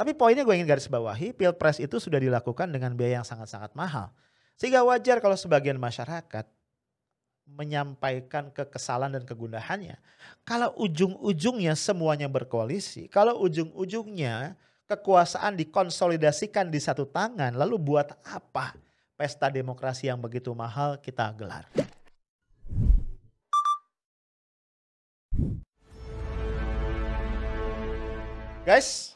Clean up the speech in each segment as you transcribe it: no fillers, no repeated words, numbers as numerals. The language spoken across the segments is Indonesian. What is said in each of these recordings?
Tapi poinnya gue ingin garis bawahi, pilpres itu sudah dilakukan dengan biaya yang sangat-sangat mahal. Sehingga wajar kalau sebagian masyarakat menyampaikan kekesalan dan kegundahannya. Kalau ujung-ujungnya semuanya berkoalisi, kalau ujung-ujungnya kekuasaan dikonsolidasikan di satu tangan, lalu buat apa pesta demokrasi yang begitu mahal kita gelar? Guys,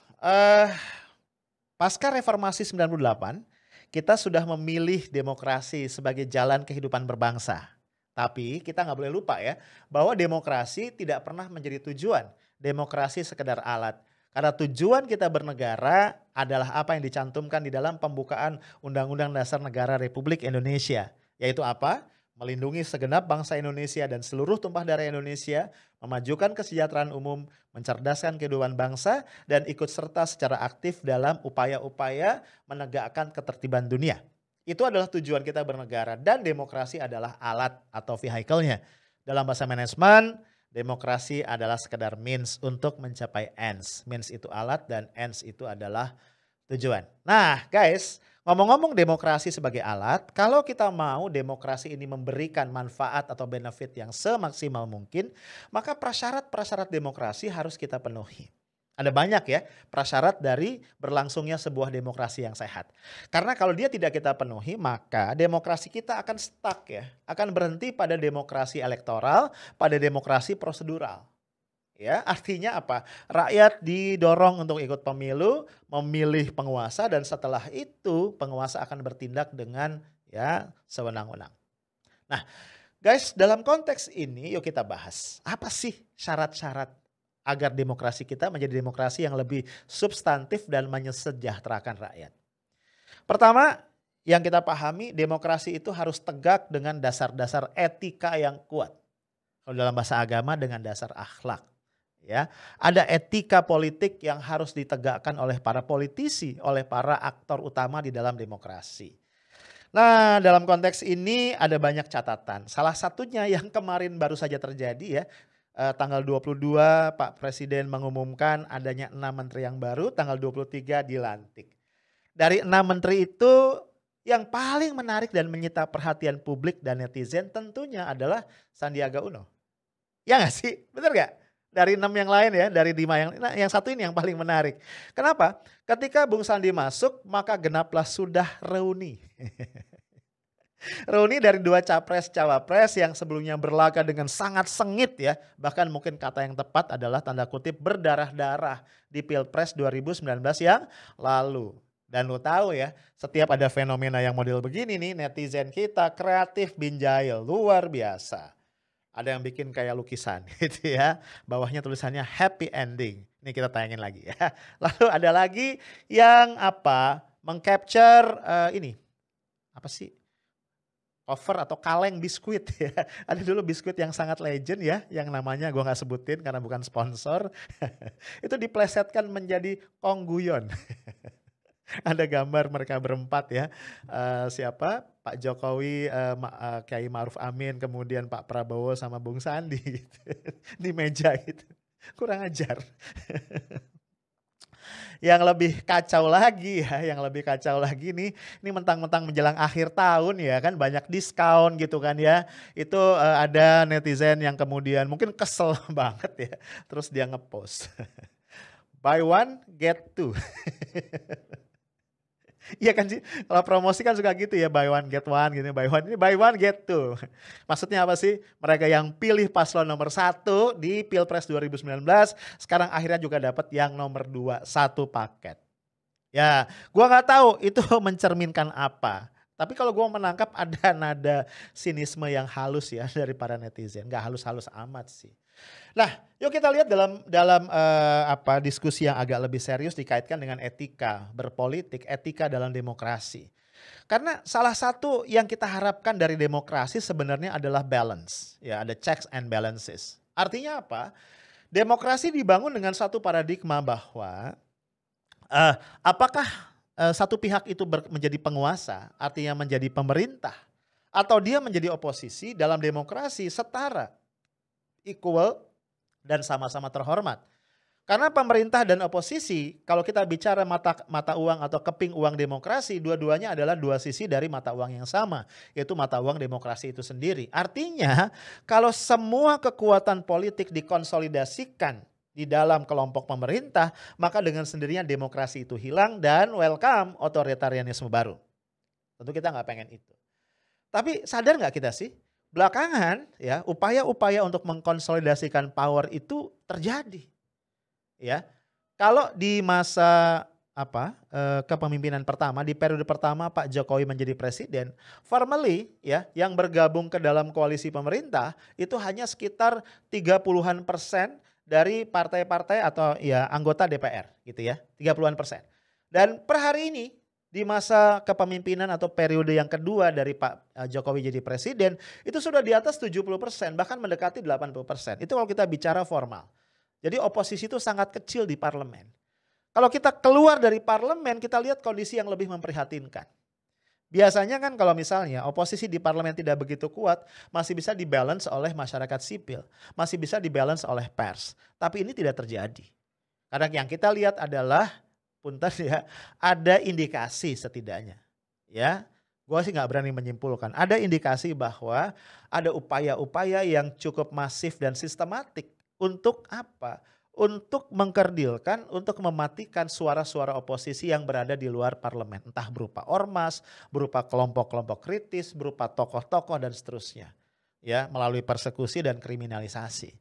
pasca reformasi 98, kita sudah memilih demokrasi sebagai jalan kehidupan berbangsa. Tapi kita nggak boleh lupa ya, bahwa demokrasi tidak pernah menjadi tujuan. Demokrasi sekedar alat. Karena tujuan kita bernegara adalah apa yang dicantumkan di dalam pembukaan Undang-Undang Dasar Negara Republik Indonesia. Yaitu apa? Melindungi segenap bangsa Indonesia dan seluruh tumpah darah Indonesia, memajukan kesejahteraan umum, mencerdaskan kehidupan bangsa, dan ikut serta secara aktif dalam upaya-upaya menegakkan ketertiban dunia. Itu adalah tujuan kita bernegara dan demokrasi adalah alat atau vehicle-nya. Dalam bahasa manajemen, demokrasi adalah sekedar means untuk mencapai ends. Means itu alat dan ends itu adalah tujuan. Nah guys, ngomong-ngomong demokrasi sebagai alat, kalau kita mau demokrasi ini memberikan manfaat atau benefit yang semaksimal mungkin, maka prasyarat-prasyarat demokrasi harus kita penuhi. Ada banyak ya prasyarat dari berlangsungnya sebuah demokrasi yang sehat. Karena kalau dia tidak kita penuhi, maka demokrasi kita akan stuck ya. Akan berhenti pada demokrasi elektoral, pada demokrasi prosedural. Ya, artinya apa? Rakyat didorong untuk ikut pemilu, memilih penguasa, dan setelah itu penguasa akan bertindak dengan ya sewenang-wenang. Nah, guys, dalam konteks ini yuk kita bahas. Apa sih syarat-syarat agar demokrasi kita menjadi demokrasi yang lebih substantif dan menyejahterakan rakyat? Pertama, yang kita pahami demokrasi itu harus tegak dengan dasar-dasar etika yang kuat. Kalau dalam bahasa agama dengan dasar akhlak. Ya, ada etika politik yang harus ditegakkan oleh para politisi, oleh para aktor utama di dalam demokrasi. Nah, dalam konteks ini ada banyak catatan. Salah satunya yang kemarin baru saja terjadi ya, tanggal 22 Pak Presiden mengumumkan adanya 6 menteri yang baru, tanggal 23 dilantik. Dari 6 menteri itu yang paling menarik dan menyita perhatian publik dan netizen tentunya adalah Sandiaga Uno. Ya nggak sih? Bener nggak? Dari 6 yang lain ya, dari 5 yang satu ini yang paling menarik. Kenapa? Ketika Bung Sandi masuk, maka genaplah sudah reuni. Reuni dari 2 capres-cawapres yang sebelumnya berlaga dengan sangat sengit ya. Bahkan mungkin kata yang tepat adalah tanda kutip berdarah-darah di Pilpres 2019 yang lalu. Dan lo tahu ya, setiap ada fenomena yang model begini nih, netizen kita kreatif bin Jail, luar biasa. Ada yang bikin kayak lukisan gitu ya. Bawahnya tulisannya happy ending. Ini kita tayangin lagi ya. Lalu ada lagi yang apa? Mengcapture ini. Apa sih? Cover atau kaleng biskuit ya. Ada dulu biskuit yang sangat legend ya. Yang namanya gue gak sebutin karena bukan sponsor. Itu diplesetkan menjadi Kongguyon. Ada gambar mereka berempat ya, siapa Pak Jokowi, Kiai Ma'ruf Amin, kemudian Pak Prabowo sama Bung Sandi gitu. Di meja gitu, kurang ajar. Yang lebih kacau lagi ya, yang lebih kacau lagi nih, ini mentang-mentang menjelang akhir tahun ya kan banyak diskon gitu kan ya. Itu ada netizen yang kemudian mungkin kesel banget ya, terus dia ngepost. Buy one get two. Iya kan sih, kalau promosi kan suka gitu ya, buy one get one gitu, buy one ini buy one get two. Maksudnya apa sih? Mereka yang pilih paslon nomor 1 di Pilpres 2019, sekarang akhirnya juga dapat yang nomor 2, 1 paket. Ya, gua nggak tahu itu mencerminkan apa. Tapi kalau gua menangkap ada nada sinisme yang halus ya dari para netizen, nggak halus-halus amat sih. Nah, yuk kita lihat dalam diskusi yang agak lebih serius dikaitkan dengan etika berpolitik, etika dalam demokrasi. Karena salah satu yang kita harapkan dari demokrasi sebenarnya adalah balance, ya ada checks and balances. Artinya apa? Demokrasi dibangun dengan satu paradigma bahwa apakah satu pihak itu menjadi penguasa, artinya menjadi pemerintah, atau dia menjadi oposisi dalam demokrasi setara, equal, dan sama-sama terhormat. Karena pemerintah dan oposisi, kalau kita bicara mata uang atau keping uang demokrasi, dua-duanya adalah dua sisi dari mata uang yang sama, yaitu mata uang demokrasi itu sendiri. Artinya, kalau semua kekuatan politik dikonsolidasikan di dalam kelompok pemerintah, maka dengan sendirinya demokrasi itu hilang dan welcome otoritarianisme baru. Tentu kita nggak pengen itu. Tapi sadar nggak kita sih, belakangan ya upaya-upaya untuk mengkonsolidasikan power itu terjadi. Ya, kalau di masa kepemimpinan pertama, di periode pertama Pak Jokowi menjadi presiden, formally ya yang bergabung ke dalam koalisi pemerintah itu hanya sekitar 30-an% dari partai-partai atau ya anggota DPR gitu ya, 30-an%. Dan per hari ini di masa kepemimpinan atau periode yang kedua dari Pak Jokowi jadi presiden, itu sudah di atas 70%, bahkan mendekati 80%. Itu kalau kita bicara formal. Jadi oposisi itu sangat kecil di parlemen. Kalau kita keluar dari parlemen, kita lihat kondisi yang lebih memprihatinkan. Biasanya kan kalau misalnya oposisi di parlemen tidak begitu kuat, masih bisa dibalance oleh masyarakat sipil, masih bisa dibalance oleh pers. Tapi ini tidak terjadi. Karena yang kita lihat adalah, punten ya, ada indikasi setidaknya. Ya, gue sih nggak berani menyimpulkan. Ada indikasi bahwa ada upaya-upaya yang cukup masif dan sistematik. Untuk apa? Untuk mengkerdilkan, untuk mematikan suara-suara oposisi yang berada di luar parlemen. Entah berupa ormas, berupa kelompok-kelompok kritis, berupa tokoh-tokoh dan seterusnya. Ya, melalui persekusi dan kriminalisasi.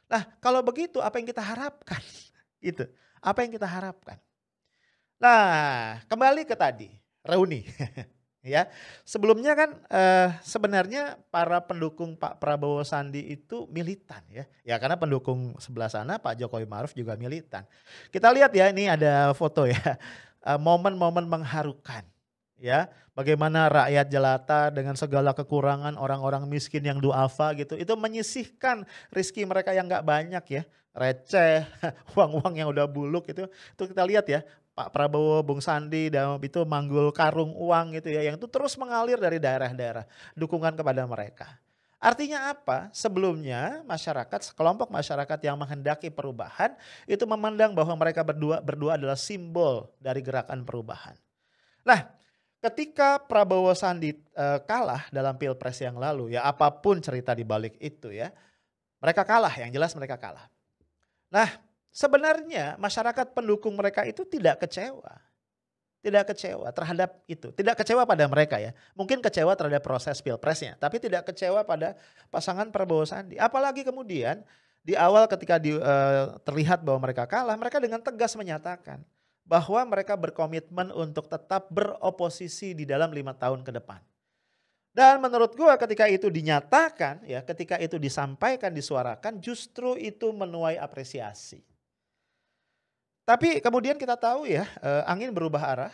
Nah, kalau begitu apa yang kita harapkan? Itu. Apa yang kita harapkan? Nah, kembali ke tadi, reuni. Ya, sebelumnya kan sebenarnya para pendukung Pak Prabowo Sandi itu militan ya. Ya karena pendukung sebelah sana Pak Jokowi Maruf juga militan. Kita lihat ya, ini ada foto ya. Momen-momen mengharukan ya. Bagaimana rakyat jelata dengan segala kekurangan, orang-orang miskin yang duafa gitu, itu menyisihkan rezeki mereka yang nggak banyak ya. Receh, uang-uang yang udah buluk itu kita lihat ya. Pak Prabowo, Bung Sandi, dan itu manggul karung uang gitu ya, yang itu terus mengalir dari daerah-daerah, dukungan kepada mereka. Artinya apa? Sebelumnya masyarakat, sekelompok masyarakat yang menghendaki perubahan itu memandang bahwa mereka berdua adalah simbol dari gerakan perubahan. Nah, ketika Prabowo Sandi kalah dalam Pilpres yang lalu ya, apapun cerita di balik itu ya, mereka kalah, yang jelas mereka kalah. Nah, sebenarnya masyarakat pendukung mereka itu tidak kecewa. Tidak kecewa terhadap itu. Tidak kecewa pada mereka ya. Mungkin kecewa terhadap proses pilpresnya. Tapi tidak kecewa pada pasangan Prabowo Sandi. Apalagi kemudian di awal ketika terlihat bahwa mereka kalah. Mereka dengan tegas menyatakan bahwa mereka berkomitmen untuk tetap beroposisi di dalam 5 tahun ke depan. Dan menurut gua ketika itu dinyatakan ya, ketika itu disampaikan, disuarakan, justru itu menuai apresiasi. Tapi kemudian kita tahu ya, angin berubah arah.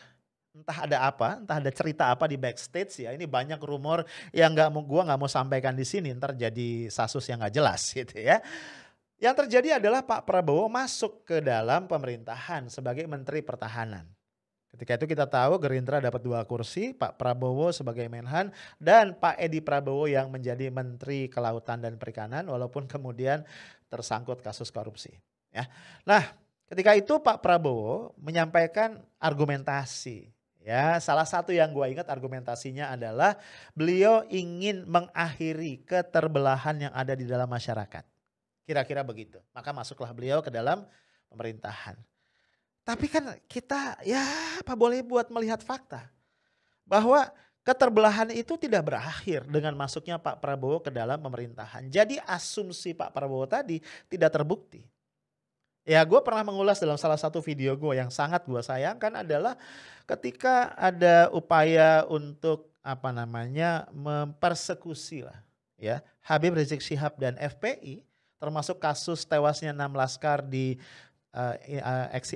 Entah ada apa, entah ada cerita apa di backstage ya. Ini banyak rumor yang gua nggak mau sampaikan di sini, ntar jadi kasus yang nggak jelas gitu ya. Yang terjadi adalah Pak Prabowo masuk ke dalam pemerintahan sebagai Menteri Pertahanan. Ketika itu kita tahu Gerindra dapat 2 kursi, Pak Prabowo sebagai Menhan dan Pak Edi Prabowo yang menjadi Menteri Kelautan dan Perikanan walaupun kemudian tersangkut kasus korupsi. Ya. Nah, ketika itu Pak Prabowo menyampaikan argumentasi. Ya, salah satu yang gue ingat argumentasinya adalah beliau ingin mengakhiri keterbelahan yang ada di dalam masyarakat. Kira-kira begitu. Maka masuklah beliau ke dalam pemerintahan. Tapi kan kita ya apa boleh buat melihat fakta. Bahwa keterbelahan itu tidak berakhir dengan masuknya Pak Prabowo ke dalam pemerintahan. Jadi asumsi Pak Prabowo tadi tidak terbukti. Ya gue pernah mengulas dalam salah satu video gue yang sangat gue sayangkan adalah ketika ada upaya untuk mempersekusi lah ya Habib Rizik Syihab dan FPI, termasuk kasus tewasnya 6 laskar di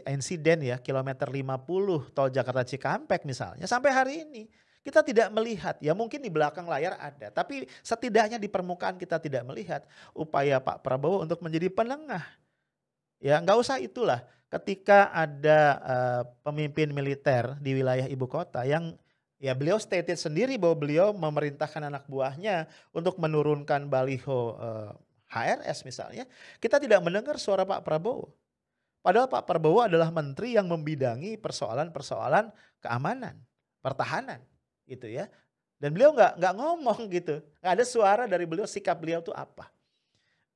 insiden ya kilometer 50 tol Jakarta Cikampek misalnya, sampai hari ini kita tidak melihat, ya mungkin di belakang layar ada, tapi setidaknya di permukaan kita tidak melihat upaya Pak Prabowo untuk menjadi penengah. Ya nggak usah itulah, ketika ada pemimpin militer di wilayah ibu kota yang ya beliau stated sendiri bahwa beliau memerintahkan anak buahnya untuk menurunkan baliho HRS misalnya, kita tidak mendengar suara Pak Prabowo. Padahal Pak Prabowo adalah menteri yang membidangi persoalan-persoalan keamanan, pertahanan gitu ya. Dan beliau nggak ngomong gitu, nggak ada suara dari beliau, sikap beliau tuh apa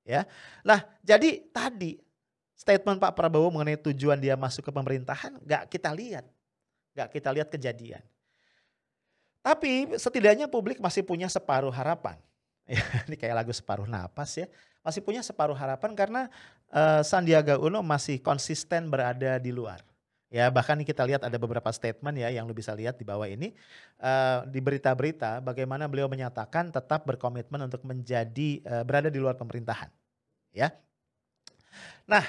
ya. Nah jadi tadi statement Pak Prabowo mengenai tujuan dia masuk ke pemerintahan nggak kita lihat kejadian. Tapi setidaknya publik masih punya separuh harapan. Ya, ini kayak lagu Separuh Napas ya. Masih punya separuh harapan karena Sandiaga Uno masih konsisten berada di luar. Ya, bahkan kita lihat ada beberapa statement ya yang lu bisa lihat di bawah ini di berita-berita bagaimana beliau menyatakan tetap berkomitmen untuk menjadi berada di luar pemerintahan, ya. Nah,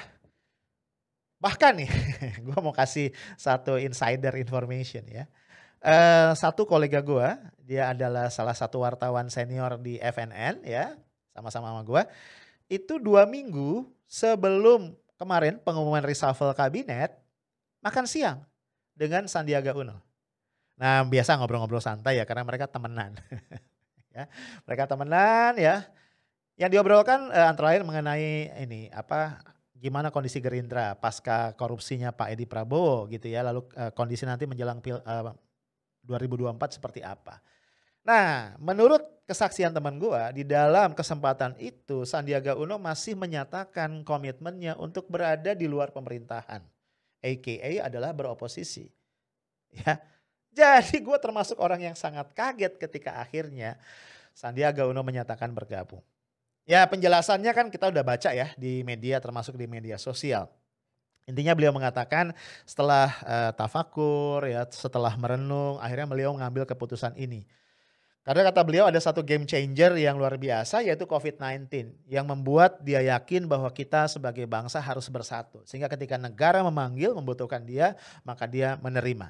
bahkan nih gua mau kasih satu insider information ya. Satu kolega gua, dia adalah salah satu wartawan senior di FNN ya, sama-sama sama gua. Itu 2 minggu sebelum kemarin pengumuman reshuffle kabinet, makan siang dengan Sandiaga Uno. Nah biasa ngobrol-ngobrol santai ya karena mereka temenan ya. Mereka temenan ya, yang diobrolkan antara lain mengenai ini apa, gimana kondisi Gerindra pasca korupsinya Pak Edi Prabowo gitu ya, lalu kondisi nanti menjelang 2024 seperti apa. Nah, menurut kesaksian teman gua, di dalam kesempatan itu Sandiaga Uno masih menyatakan komitmennya untuk berada di luar pemerintahan, aka adalah beroposisi. Ya. Jadi gua termasuk orang yang sangat kaget ketika akhirnya Sandiaga Uno menyatakan bergabung. Ya, penjelasannya kan kita udah baca ya di media, termasuk di media sosial. Intinya beliau mengatakan setelah tafakur ya, setelah merenung, akhirnya beliau mengambil keputusan ini. Karena kata beliau ada satu game changer yang luar biasa yaitu COVID-19 yang membuat dia yakin bahwa kita sebagai bangsa harus bersatu. Sehingga ketika negara memanggil membutuhkan dia, maka dia menerima.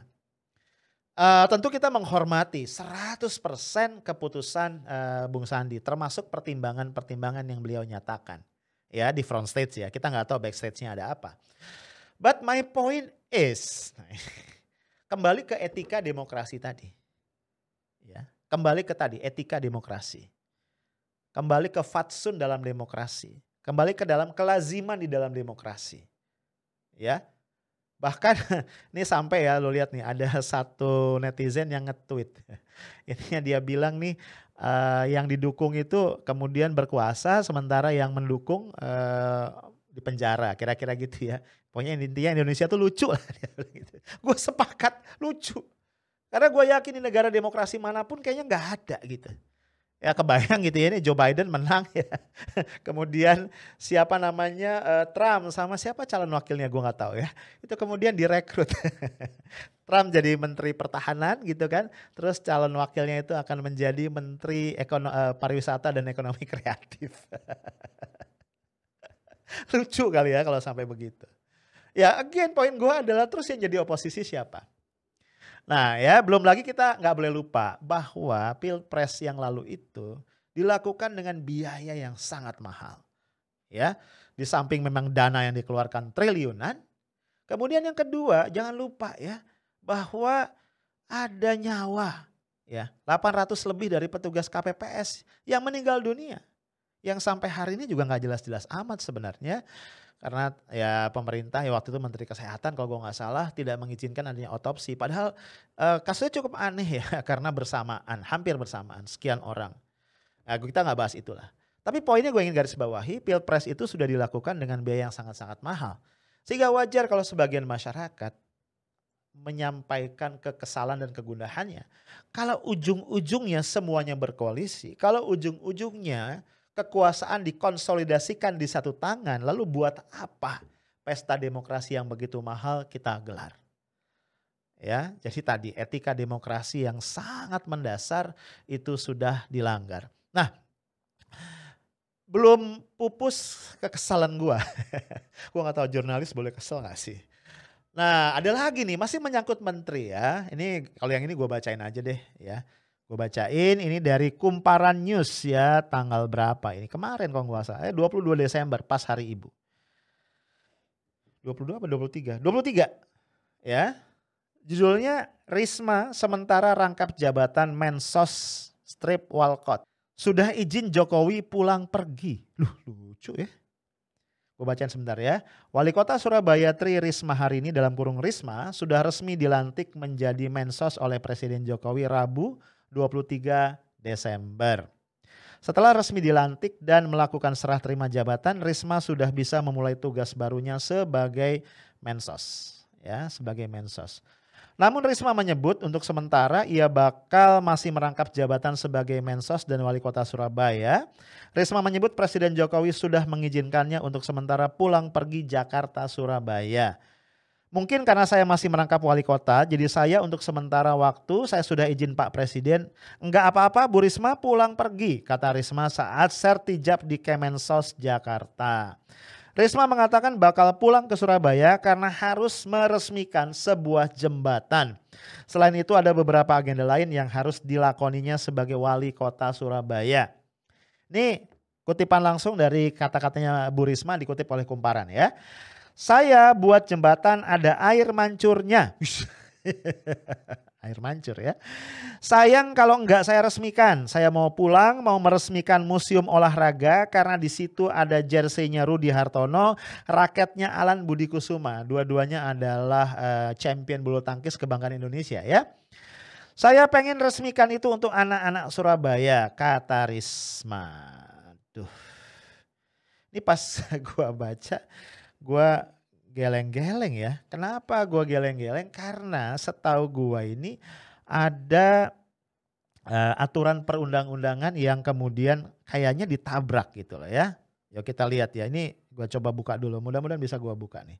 Tentu kita menghormati 100% keputusan Bung Sandi, termasuk pertimbangan-pertimbangan yang beliau nyatakan ya di front stage ya. Kita nggak tahu backstage-nya ada apa. But my point is, kembali ke etika demokrasi tadi. Ya, kembali ke tadi etika demokrasi. Kembali ke fatsun dalam demokrasi. Kembali ke dalam kelaziman di dalam demokrasi. Ya. Bahkan ini sampai ya lo lihat nih ada satu netizen yang nge-tweet. Intinya dia bilang nih yang didukung itu kemudian berkuasa sementara yang mendukung di penjara, kira-kira gitu ya. Pokoknya intinya Indonesia tuh lucu lah. Gue sepakat lucu. Karena gue yakin di negara demokrasi manapun kayaknya nggak ada gitu. Ya kebayang gitu ya, ini Joe Biden menang ya. Kemudian siapa namanya Trump sama siapa calon wakilnya gue nggak tahu ya. Itu kemudian direkrut. Trump jadi menteri pertahanan gitu kan. Terus calon wakilnya itu akan menjadi menteri pariwisata dan ekonomi kreatif. Lucu kali ya kalau sampai begitu. Ya again poin gue adalah terus yang jadi oposisi siapa? Nah ya belum lagi kita nggak boleh lupa bahwa pilpres yang lalu itu dilakukan dengan biaya yang sangat mahal. Ya, di samping memang dana yang dikeluarkan triliunan, kemudian yang kedua jangan lupa ya bahwa ada nyawa ya 800 lebih dari petugas KPPS yang meninggal dunia. Yang sampai hari ini juga nggak jelas-jelas amat sebenarnya. Karena ya pemerintah ya waktu itu Menteri Kesehatan kalau gue nggak salah tidak mengizinkan adanya otopsi. Padahal kasusnya cukup aneh ya karena bersamaan, hampir bersamaan sekian orang. Nah, kita nggak bahas itulah. Tapi poinnya gue ingin garis bawahi, pilpres itu sudah dilakukan dengan biaya yang sangat-sangat mahal. Sehingga wajar kalau sebagian masyarakat menyampaikan kekesalan dan kegundahannya. Kalau ujung-ujungnya semuanya berkoalisi, kalau ujung-ujungnya kekuasaan dikonsolidasikan di satu tangan, lalu buat apa pesta demokrasi yang begitu mahal kita gelar? Ya, jadi tadi etika demokrasi yang sangat mendasar itu sudah dilanggar. Nah, belum pupus kekesalan gua. Gua nggak tahu jurnalis boleh kesel nggak sih? Nah, ada lagi nih masih menyangkut menteri ya. Ini kalau yang ini gua bacain aja deh ya. Gue bacain ini dari Kumparan News ya, tanggal berapa ini? Kemarin kalau nggak salah, 22 Desember pas hari Ibu. 22 apa 23? 23 ya. Judulnya Risma sementara rangkap jabatan Mensos strip Walcott. Sudah izin Jokowi pulang pergi. Lucu ya. Gue bacain sebentar ya. Wali Kota Surabaya Tri Risma hari ini dalam kurung Risma sudah resmi dilantik menjadi Mensos oleh Presiden Jokowi Rabu 23 Desember. Setelah resmi dilantik dan melakukan serah terima jabatan, Risma sudah bisa memulai tugas barunya sebagai Mensos. Ya, sebagai Mensos. Namun Risma menyebut untuk sementara ia bakal masih merangkap jabatan sebagai Mensos dan Wali Kota Surabaya. Risma menyebut Presiden Jokowi sudah mengizinkannya untuk sementara pulang pergi Jakarta Surabaya. Mungkin karena saya masih merangkap wali kota, jadi saya untuk sementara waktu saya sudah izin Pak Presiden. Enggak apa-apa Bu Risma pulang pergi, kata Risma saat sertijab di Kemensos Jakarta. Risma mengatakan bakal pulang ke Surabaya karena harus meresmikan sebuah jembatan. Selain itu ada beberapa agenda lain yang harus dilakoninya sebagai wali kota Surabaya. Ini kutipan langsung dari kata-katanya Bu Risma dikutip oleh Kumparan ya. Saya buat jembatan ada air mancurnya. Air mancur ya. Sayang kalau enggak saya resmikan. Saya mau pulang, mau meresmikan museum olahraga karena di situ ada jersey-nya Rudi Hartono, raketnya Alan Budi Kusuma. Dua-duanya adalah champion bulu tangkis kebanggaan Indonesia ya. Saya pengen resmikan itu untuk anak-anak Surabaya, kata Risma. Duh. Ini pas gua baca, gua geleng-geleng ya. Kenapa gua geleng-geleng? Karena setahu gua ini ada aturan perundang-undangan yang kemudian kayaknya ditabrak gitu loh ya. Yuk kita lihat ya, ini gua coba buka dulu, mudah-mudahan bisa gua buka nih.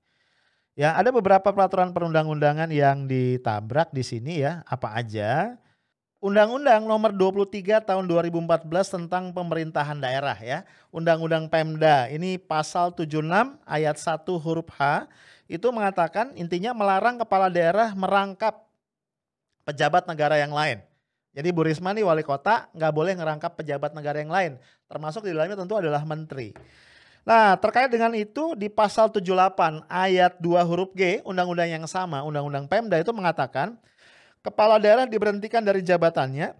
Ya ada beberapa peraturan perundang-undangan yang ditabrak di sini ya, apa aja? Undang-Undang Nomor 23 Tahun 2014 tentang Pemerintahan Daerah ya. Undang-Undang Pemda ini pasal 76 ayat 1 huruf H itu mengatakan intinya melarang kepala daerah merangkap pejabat negara yang lain. Jadi Bu Risma nih wali kota nggak boleh ngerangkap pejabat negara yang lain. Termasuk di dalamnya tentu adalah menteri. Nah terkait dengan itu di pasal 78 ayat 2 huruf G undang-undang yang sama, Undang-Undang Pemda itu mengatakan kepala daerah diberhentikan dari jabatannya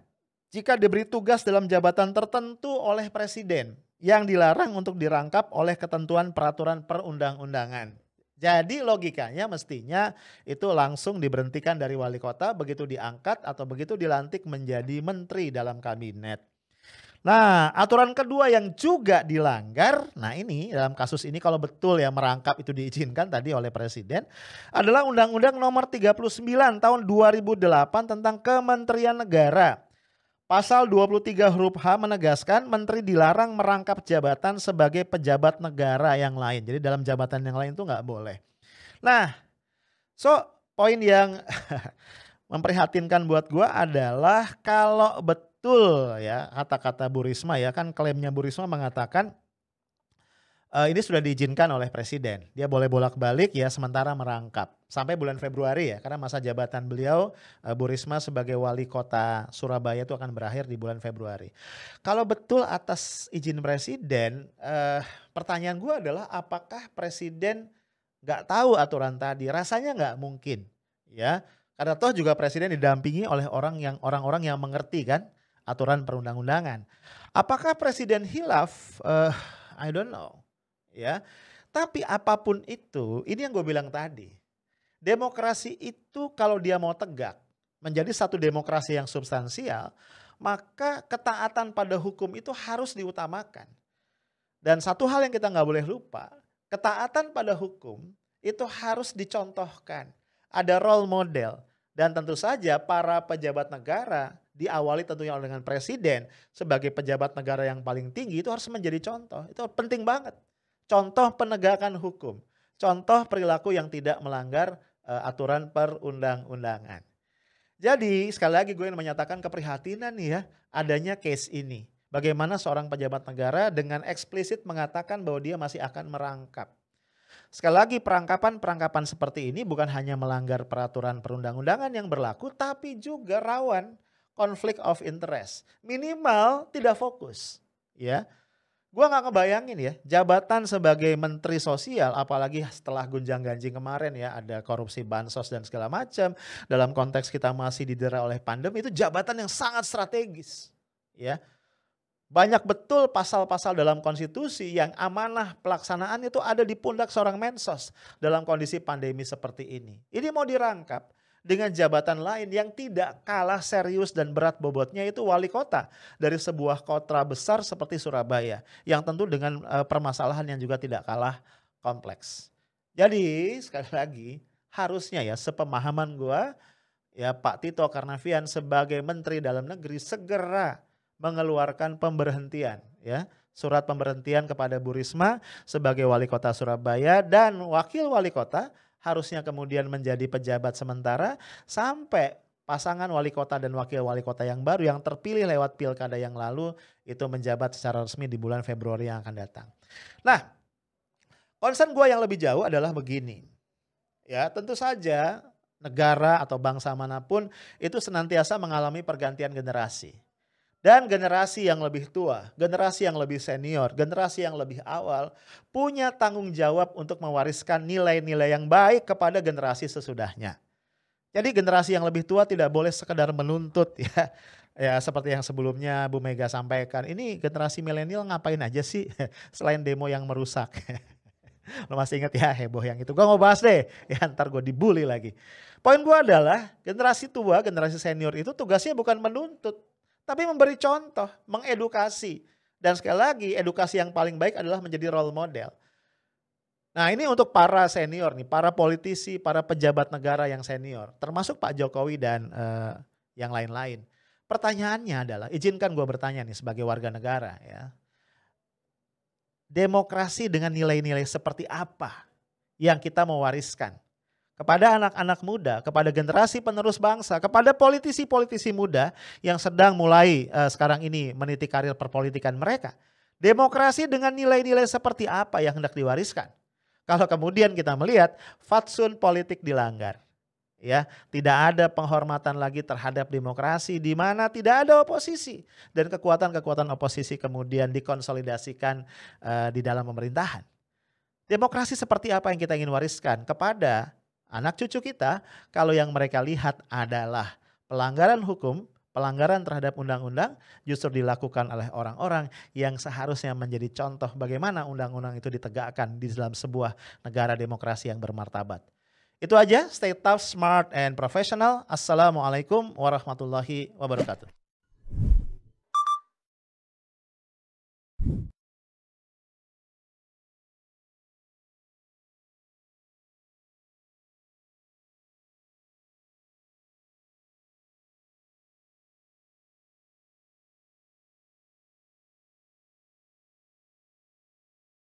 jika diberi tugas dalam jabatan tertentu oleh presiden yang dilarang untuk dirangkap oleh ketentuan peraturan perundang-undangan. Jadi logikanya mestinya itu langsung diberhentikan dari wali kota begitu diangkat atau begitu dilantik menjadi menteri dalam kabinet. Nah, aturan kedua yang juga dilanggar, nah ini dalam kasus ini kalau betul ya merangkap itu diizinkan tadi oleh Presiden, adalah Undang-Undang Nomor 39 Tahun 2008 tentang Kementerian Negara. Pasal 23 huruf H menegaskan menteri dilarang merangkap jabatan sebagai pejabat negara yang lain. Jadi dalam jabatan yang lain itu nggak boleh. Nah, poin yang memprihatinkan buat gua adalah kalau betul ya kata-kata Bu Risma ya, kan klaimnya Bu Risma mengatakan ini sudah diizinkan oleh presiden. Dia boleh bolak-balik ya sementara merangkap sampai bulan Februari ya, karena masa jabatan beliau Bu Risma sebagai wali kota Surabaya itu akan berakhir di bulan Februari. Kalau betul atas izin presiden, pertanyaan gua adalah apakah presiden nggak tahu aturan tadi? Rasanya nggak mungkin ya. Karena toh juga presiden didampingi oleh orang-orang yang mengerti kan aturan perundang-undangan. Apakah presiden hilaf? I don't know ya. Tapi apapun itu, ini yang gue bilang tadi. Demokrasi itu kalau dia mau tegak menjadi satu demokrasi yang substansial, maka ketaatan pada hukum itu harus diutamakan. Dan satu hal yang kita nggak boleh lupa, ketaatan pada hukum itu harus dicontohkan. Ada role model dan tentu saja para pejabat negara diawali tentunya dengan presiden sebagai pejabat negara yang paling tinggi itu harus menjadi contoh. Itu penting banget. Contoh penegakan hukum, contoh perilaku yang tidak melanggar aturan perundang-undangan. Jadi sekali lagi gue ingin menyatakan keprihatinan nih ya adanya case ini. Bagaimana seorang pejabat negara dengan eksplisit mengatakan bahwa dia masih akan merangkap. Sekali lagi perangkapan seperti ini bukan hanya melanggar peraturan perundang-undangan yang berlaku tapi juga rawan konflik of interest. Minimal tidak fokus ya. Gua nggak ngebayangin ya jabatan sebagai menteri sosial apalagi setelah gonjang-ganjing kemarin ya ada korupsi bansos dan segala macam dalam konteks kita masih didera oleh pandemi itu jabatan yang sangat strategis ya. Banyak betul pasal-pasal dalam konstitusi yang amanah pelaksanaan itu ada di pundak seorang mensos dalam kondisi pandemi seperti ini. Ini mau dirangkap dengan jabatan lain yang tidak kalah serius dan berat bobotnya, itu wali kota dari sebuah kota besar seperti Surabaya yang tentu dengan permasalahan yang juga tidak kalah kompleks. Jadi sekali lagi harusnya ya sepemahaman gua ya Pak Tito Karnavian sebagai Menteri Dalam Negeri segera mengeluarkan pemberhentian ya, surat pemberhentian kepada Bu Risma sebagai wali kota Surabaya, dan wakil wali kota harusnya kemudian menjadi pejabat sementara sampai pasangan wali kota dan wakil wali kota yang baru yang terpilih lewat pilkada yang lalu itu menjabat secara resmi di bulan Februari yang akan datang. Nah, concern gue yang lebih jauh adalah begini, ya tentu saja negara atau bangsa manapun itu senantiasa mengalami pergantian generasi. Dan generasi yang lebih tua, generasi yang lebih senior, generasi yang lebih awal punya tanggung jawab untuk mewariskan nilai-nilai yang baik kepada generasi sesudahnya. Jadi generasi yang lebih tua tidak boleh sekedar menuntut ya. Ya seperti yang sebelumnya Bu Mega sampaikan, ini generasi milenial ngapain aja sih selain demo yang merusak. Lo masih inget ya heboh yang itu, gue mau bahas deh, ya ntar gue dibully lagi. Poin gue adalah generasi tua, generasi senior itu tugasnya bukan menuntut, tapi memberi contoh, mengedukasi. Dan sekali lagi edukasi yang paling baik adalah menjadi role model. Nah ini untuk para senior nih, para politisi, para pejabat negara yang senior, termasuk Pak Jokowi dan yang lain-lain. Pertanyaannya adalah, izinkan gue bertanya nih sebagai warga negara ya. Demokrasi dengan nilai-nilai seperti apa yang kita mau wariskan kepada anak-anak muda, kepada generasi penerus bangsa, kepada politisi-politisi muda yang sedang mulai sekarang ini meniti karir perpolitikan mereka. Demokrasi dengan nilai-nilai seperti apa yang hendak diwariskan? Kalau kemudian kita melihat fatsun politik dilanggar, ya tidak ada penghormatan lagi terhadap demokrasi di mana tidak ada oposisi dan kekuatan-kekuatan oposisi kemudian dikonsolidasikan di dalam pemerintahan. Demokrasi seperti apa yang kita ingin wariskan kepada anak cucu kita kalau yang mereka lihat adalah pelanggaran hukum, pelanggaran terhadap undang-undang justru dilakukan oleh orang-orang yang seharusnya menjadi contoh bagaimana undang-undang itu ditegakkan di dalam sebuah negara demokrasi yang bermartabat. Itu aja, stay tough, smart, and professional. Assalamualaikum warahmatullahi wabarakatuh.